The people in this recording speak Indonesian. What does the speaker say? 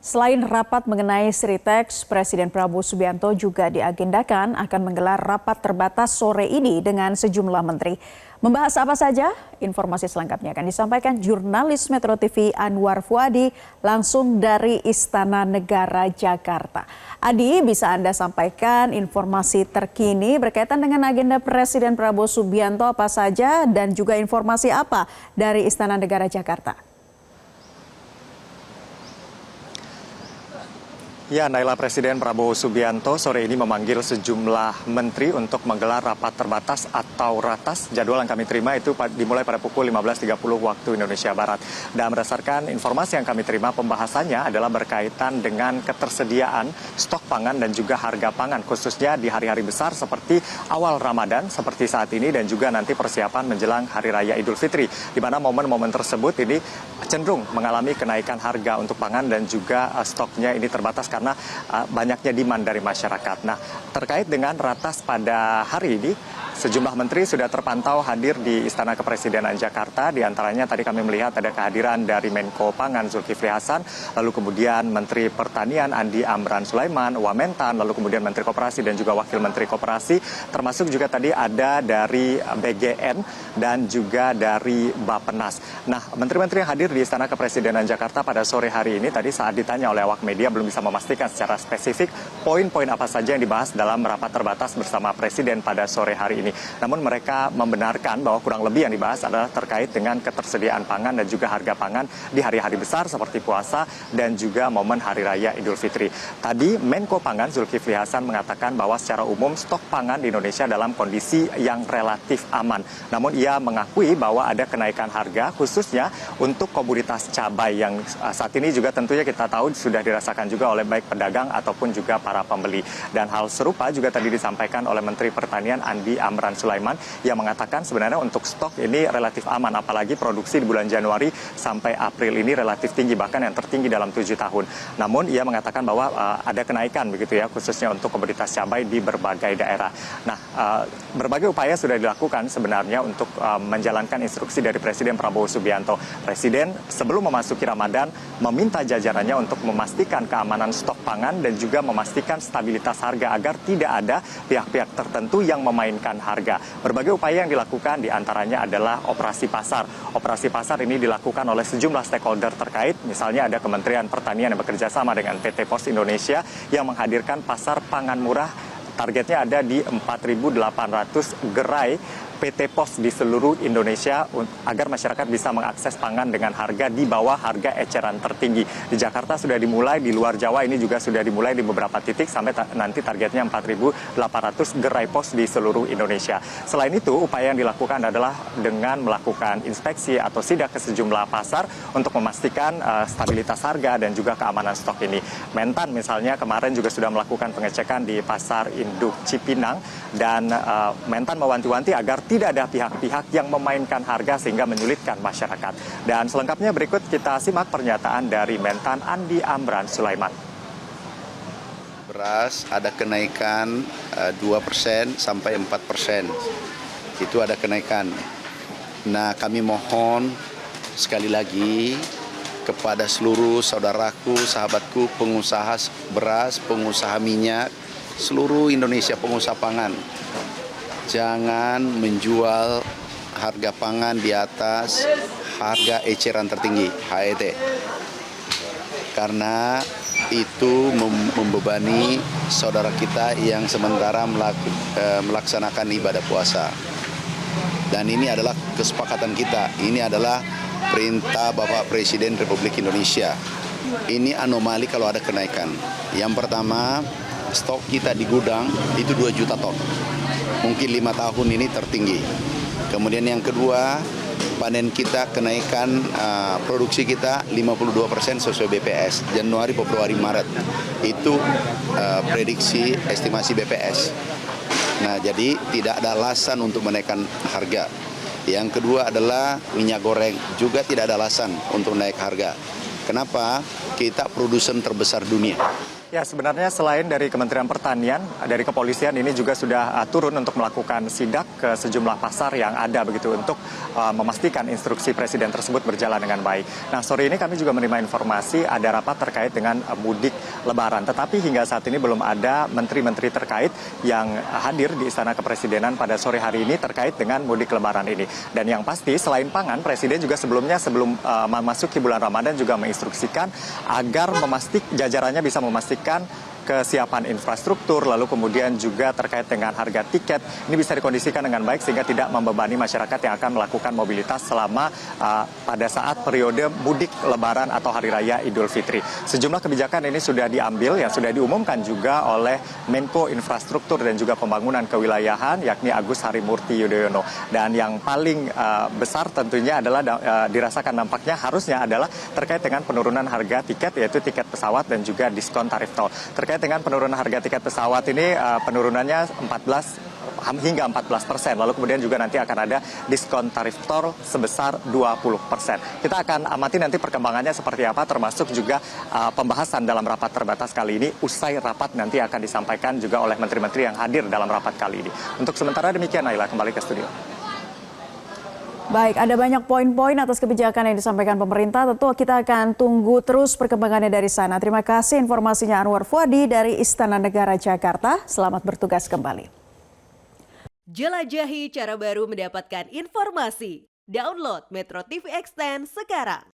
Selain rapat mengenai Sritex, Presiden Prabowo Subianto juga diagendakan akan menggelar rapat terbatas sore ini dengan sejumlah menteri. Membahas apa saja? Informasi selengkapnya akan disampaikan jurnalis Metro TV Anwar Fuadi langsung dari Istana Negara Jakarta. Adi, bisa Anda sampaikan informasi terkini berkaitan dengan agenda Presiden Prabowo Subianto apa saja dan juga informasi apa dari Istana Negara Jakarta? Ya, Naila, Presiden Prabowo Subianto sore ini memanggil sejumlah menteri untuk menggelar rapat terbatas atau ratas. Jadwal yang kami terima itu dimulai pada pukul 15.30 waktu Indonesia Barat. Dan berdasarkan informasi yang kami terima, pembahasannya adalah berkaitan dengan ketersediaan stok pangan dan juga harga pangan, khususnya di hari-hari besar seperti awal Ramadan, seperti saat ini, dan juga nanti persiapan menjelang Hari Raya Idul Fitri, di mana momen-momen tersebut ini cenderung mengalami kenaikan harga untuk pangan dan juga stoknya ini terbatas karena banyaknya demand dari masyarakat. Nah, terkait dengan ratas pada hari ini, sejumlah menteri sudah terpantau hadir di Istana Kepresidenan Jakarta. Di antaranya tadi kami melihat ada kehadiran dari Menko Pangan Zulkifli Hasan, lalu kemudian Menteri Pertanian Andi Amran Sulaiman, Wamentan, lalu kemudian Menteri Koperasi dan juga Wakil Menteri Koperasi, termasuk juga tadi ada dari BGN dan juga dari Bappenas. Nah, menteri-menteri yang hadir di Istana Kepresidenan Jakarta pada sore hari ini tadi saat ditanya oleh awak media belum bisa memastikan secara spesifik poin-poin apa saja yang dibahas dalam rapat terbatas bersama Presiden pada sore hari ini. Namun mereka membenarkan bahwa kurang lebih yang dibahas adalah terkait dengan ketersediaan pangan dan juga harga pangan di hari-hari besar seperti puasa dan juga momen Hari Raya Idul Fitri. Tadi Menko Pangan Zulkifli Hasan mengatakan bahwa secara umum stok pangan di Indonesia dalam kondisi yang relatif aman. Namun ia mengakui bahwa ada kenaikan harga khususnya untuk komoditas cabai yang saat ini juga tentunya kita tahu sudah dirasakan juga oleh baik pedagang ataupun juga para pembeli. Dan hal serupa juga tadi disampaikan oleh Menteri Pertanian Andi Amran Sulaiman yang mengatakan sebenarnya untuk stok ini relatif aman, apalagi produksi di bulan Januari sampai April ini relatif tinggi, bahkan yang tertinggi dalam 7 tahun. Namun ia mengatakan bahwa ada kenaikan begitu ya, khususnya untuk komoditas cabai di berbagai daerah. Nah, berbagai upaya sudah dilakukan sebenarnya untuk menjalankan instruksi dari Presiden Prabowo Subianto. Presiden sebelum memasuki Ramadan meminta jajarannya untuk memastikan keamanan stok pangan dan juga memastikan stabilitas harga agar tidak ada pihak-pihak tertentu yang memainkan harga. Berbagai upaya yang dilakukan diantaranya adalah operasi pasar. Operasi pasar ini dilakukan oleh sejumlah stakeholder terkait, misalnya ada Kementerian Pertanian yang bekerja sama dengan PT Pos Indonesia yang menghadirkan pasar pangan murah. Targetnya ada di 4.800 gerai PT Pos di seluruh Indonesia agar masyarakat bisa mengakses pangan dengan harga di bawah harga eceran tertinggi. Di Jakarta sudah dimulai, di luar Jawa ini juga sudah dimulai di beberapa titik sampai nanti targetnya 4.800 gerai pos di seluruh Indonesia. Selain itu, upaya yang dilakukan adalah dengan melakukan inspeksi atau sidak ke sejumlah pasar untuk memastikan stabilitas harga dan juga keamanan stok ini. Mentan misalnya kemarin juga sudah melakukan pengecekan di Pasar Induk Cipinang dan Mentan mewanti-wanti agar tidak ada pihak-pihak yang memainkan harga sehingga menyulitkan masyarakat. Dan selengkapnya berikut kita simak pernyataan dari Mentan Andi Amran Sulaiman. Beras ada kenaikan 2% sampai 4%. Itu ada kenaikan. Nah, kami mohon sekali lagi kepada seluruh saudaraku, sahabatku, pengusaha beras, pengusaha minyak, seluruh Indonesia pengusaha pangan. Jangan menjual harga pangan di atas harga eceran tertinggi, HET. Karena itu membebani saudara kita yang sementara melaksanakan ibadah puasa. Dan ini adalah kesepakatan kita. Ini adalah perintah Bapak Presiden Republik Indonesia. Ini anomali kalau ada kenaikan. Yang pertama, stok kita di gudang itu 2 juta ton. Mungkin 5 tahun ini tertinggi. Kemudian yang kedua, panen kita kenaikan produksi kita 52% sesuai BPS. Januari, Februari, Maret. Itu prediksi estimasi BPS. Nah, jadi tidak ada alasan untuk menaikkan harga. Yang kedua adalah minyak goreng juga tidak ada alasan untuk naik harga. Kenapa? Kita produsen terbesar dunia. Ya, sebenarnya selain dari Kementerian Pertanian, dari kepolisian ini juga sudah turun untuk melakukan sidak ke sejumlah pasar yang ada begitu untuk memastikan instruksi Presiden tersebut berjalan dengan baik. Nah, sore ini kami juga menerima informasi ada rapat terkait dengan mudik Lebaran. Tetapi hingga saat ini belum ada menteri-menteri terkait yang hadir di Istana Kepresidenan pada sore hari ini terkait dengan mudik Lebaran ini. Dan yang pasti selain pangan, Presiden juga sebelum memasuki bulan Ramadan juga menginstruksikan agar jajarannya bisa memastikan kesiapan infrastruktur, lalu kemudian juga terkait dengan harga tiket, ini bisa dikondisikan dengan baik sehingga tidak membebani masyarakat yang akan melakukan mobilitas selama pada saat periode mudik Lebaran atau Hari Raya Idul Fitri. Sejumlah kebijakan ini sudah diambil yang sudah diumumkan juga oleh Menko Infrastruktur dan juga Pembangunan Kewilayahan, yakni Agus Harimurti Yudhoyono. Dan yang paling besar tentunya adalah dirasakan dampaknya harusnya adalah terkait dengan penurunan harga tiket, yaitu tiket pesawat dan juga diskon tarif tol. Terkait dengan penurunan harga tiket pesawat ini penurunannya 14 hingga 14%. Lalu kemudian juga nanti akan ada diskon tarif tol sebesar 20%. Kita akan amati nanti perkembangannya seperti apa, termasuk juga pembahasan dalam rapat terbatas kali ini. Usai rapat nanti akan disampaikan juga oleh menteri-menteri yang hadir dalam rapat kali ini. Untuk sementara demikian, Naila, kembali ke studio. Baik, ada banyak poin-poin atas kebijakan yang disampaikan pemerintah. Tentu kita akan tunggu terus perkembangannya dari sana. Terima kasih informasinya Anwar Fuadi dari Istana Negara Jakarta. Selamat bertugas kembali. Jelajahi cara baru mendapatkan informasi. Download Metro TV Extend sekarang.